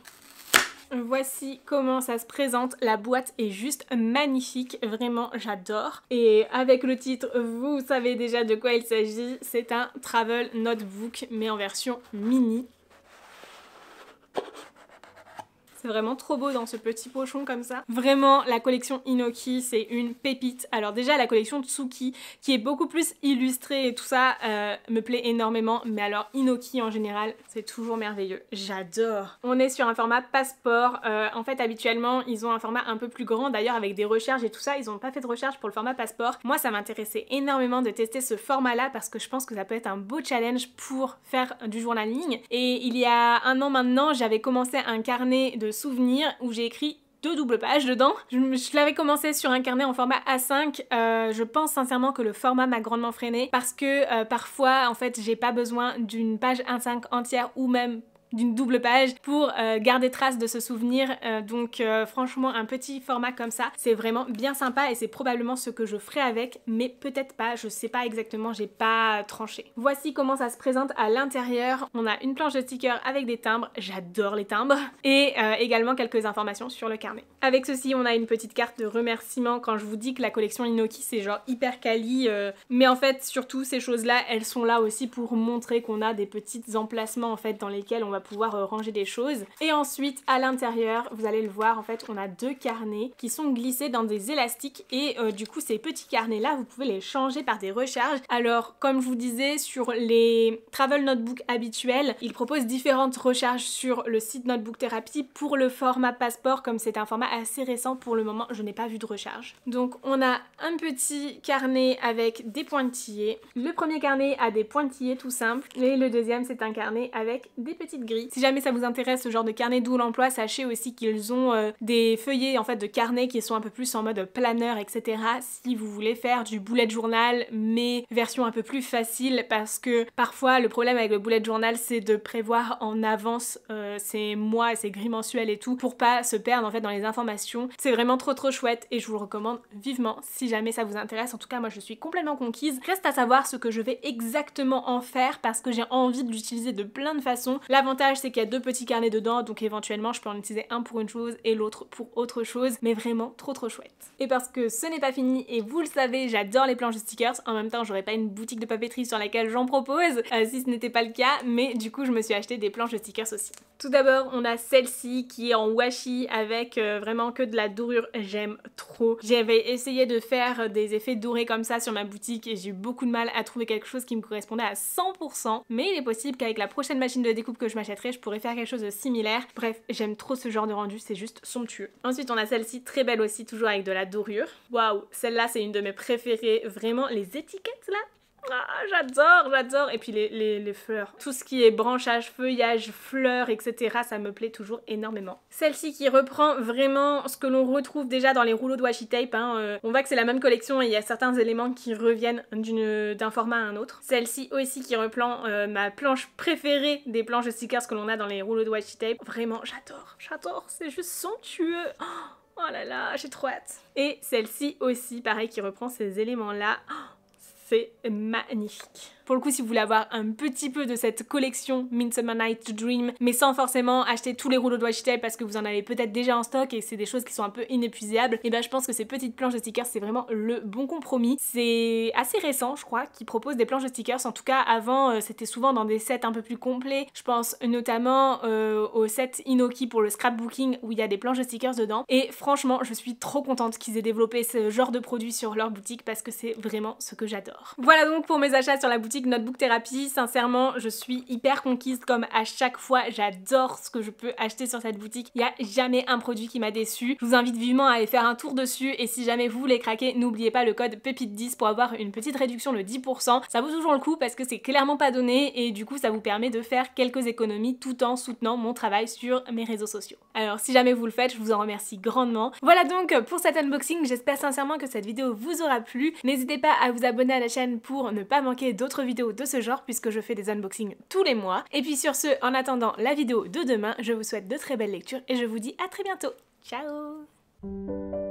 Speaker 1: Voici comment ça se présente, la boîte est juste magnifique, vraiment j'adore. Et avec le titre, vous savez déjà de quoi il s'agit, c'est un travel notebook mais en version mini. C'est vraiment trop beau dans ce petit pochon comme ça. Vraiment, la collection Inoki, c'est une pépite. Alors déjà, la collection Tsuki, qui est beaucoup plus illustrée et tout ça, me plaît énormément. Mais alors, Inoki en général, c'est toujours merveilleux. J'adore. On est sur un format passeport. En fait, habituellement, ils ont un format un peu plus grand. D'ailleurs, avec des recherches et tout ça, ils n'ont pas fait de recherche pour le format passeport. Moi, ça m'intéressait énormément de tester ce format-là parce que je pense que ça peut être un beau challenge pour faire du journaling. Et il y a un an maintenant, j'avais commencé un carnet de souvenirs où j'ai écrit 2 doubles pages dedans. Je l'avais commencé sur un carnet en format A5. Je pense sincèrement que le format m'a grandement freinée parce que parfois en fait j'ai pas besoin d'une page A5 entière ou même d'une double page pour garder trace de ce souvenir, donc franchement un petit format comme ça c'est vraiment bien sympa et c'est probablement ce que je ferai avec, mais peut-être pas, je sais pas exactement, j'ai pas tranché. Voici comment ça se présente à l'intérieur. On a une planche de stickers avec des timbres, j'adore les timbres, et également quelques informations sur le carnet. Avec ceci on a une petite carte de remerciement. Quand je vous dis que la collection Inoki c'est genre hyper quali, mais en fait surtout ces choses là elles sont là aussi pour montrer qu'on a des petits emplacements en fait dans lesquels on va pouvoir ranger des choses. Et ensuite à l'intérieur, vous allez le voir, en fait on a 2 carnets qui sont glissés dans des élastiques et du coup ces petits carnets là vous pouvez les changer par des recharges. Alors comme je vous disais, sur les travel notebook habituels, ils proposent différentes recharges sur le site Notebook Therapy. Pour le format passeport, comme c'est un format assez récent pour le moment, je n'ai pas vu de recharge. Donc on a un petit carnet avec des pointillés. Le premier carnet a des pointillés tout simples et le deuxième c'est un carnet avec des petites gris. Si jamais ça vous intéresse ce genre de carnet d'où l'emploi, sachez aussi qu'ils ont des feuillets en fait de carnet qui sont un peu plus en mode planeur, etc. Si vous voulez faire du bullet journal mais version un peu plus facile, parce que parfois le problème avec le bullet journal c'est de prévoir en avance ses mois et ses grilles mensuelles et tout pour pas se perdre en fait dans les informations. C'est vraiment trop chouette et je vous le recommande vivement si jamais ça vous intéresse. En tout cas moi je suis complètement conquise. Reste à savoir ce que je vais exactement en faire parce que j'ai envie de l'utiliser de plein de façons. L'avantage L'avantage c'est qu'il y a 2 petits carnets dedans, donc éventuellement je peux en utiliser un pour une chose et l'autre pour autre chose, mais vraiment trop chouette. Et parce que ce n'est pas fini, et vous le savez, j'adore les planches de stickers, en même temps j'aurais pas une boutique de papeterie sur laquelle j'en propose, si ce n'était pas le cas, mais du coup je me suis acheté des planches de stickers aussi. Tout d'abord on a celle-ci qui est en washi avec vraiment que de la dorure, j'aime trop. J'avais essayé de faire des effets dorés comme ça sur ma boutique et j'ai eu beaucoup de mal à trouver quelque chose qui me correspondait à 100%, mais il est possible qu'avec la prochaine machine de découpe que je m'achèterai, je pourrais faire quelque chose de similaire. Bref, j'aime trop ce genre de rendu, c'est juste somptueux. Ensuite on a celle-ci très belle aussi, toujours avec de la dorure. Waouh, celle-là c'est une de mes préférées, vraiment les étiquettes là. Ah, j'adore. Et puis les fleurs. Tout ce qui est branchage, feuillage, fleurs, etc. ça me plaît toujours énormément. Celle-ci qui reprend vraiment ce que l'on retrouve déjà dans les rouleaux de washi tape. On voit que c'est la même collection et il y a certains éléments qui reviennent d'un format à un autre. Celle-ci aussi qui reprend ma planche préférée des planches de stickers que l'on a dans les rouleaux de washi tape. Vraiment, j'adore. C'est juste somptueux. Oh là là, j'ai trop hâte. Et celle-ci aussi, pareil, qui reprend ces éléments-là. C'est magnifique. Pour le coup, si vous voulez avoir un petit peu de cette collection Midsummer Night's Dream, mais sans forcément acheter tous les rouleaux de washi tape parce que vous en avez peut-être déjà en stock et c'est des choses qui sont un peu inépuisables, et ben je pense que ces petites planches de stickers c'est vraiment le bon compromis. C'est assez récent, je crois, qui propose des planches de stickers. En tout cas, avant, c'était souvent dans des sets un peu plus complets. Je pense notamment au set Inoki pour le scrapbooking où il y a des planches de stickers dedans. Et franchement, je suis trop contente qu'ils aient développé ce genre de produit sur leur boutique parce que c'est vraiment ce que j'adore. Voilà donc pour mes achats sur la boutique Notebook Therapy. Sincèrement, je suis hyper conquise comme à chaque fois. J'adore ce que je peux acheter sur cette boutique. Il n'y a jamais un produit qui m'a déçu. Je vous invite vivement à aller faire un tour dessus et si jamais vous voulez craquer, n'oubliez pas le code PEPITE10 pour avoir une petite réduction de 10%. Ça vaut toujours le coup parce que c'est clairement pas donné et du coup ça vous permet de faire quelques économies tout en soutenant mon travail sur mes réseaux sociaux. Alors si jamais vous le faites, je vous en remercie grandement. Voilà donc pour cet unboxing. J'espère sincèrement que cette vidéo vous aura plu. N'hésitez pas à vous abonner à la chaîne pour ne pas manquer d'autres vidéos de ce genre puisque je fais des unboxings tous les mois. Et puis sur ce, en attendant la vidéo de demain, je vous souhaite de très belles lectures et je vous dis à très bientôt. Ciao!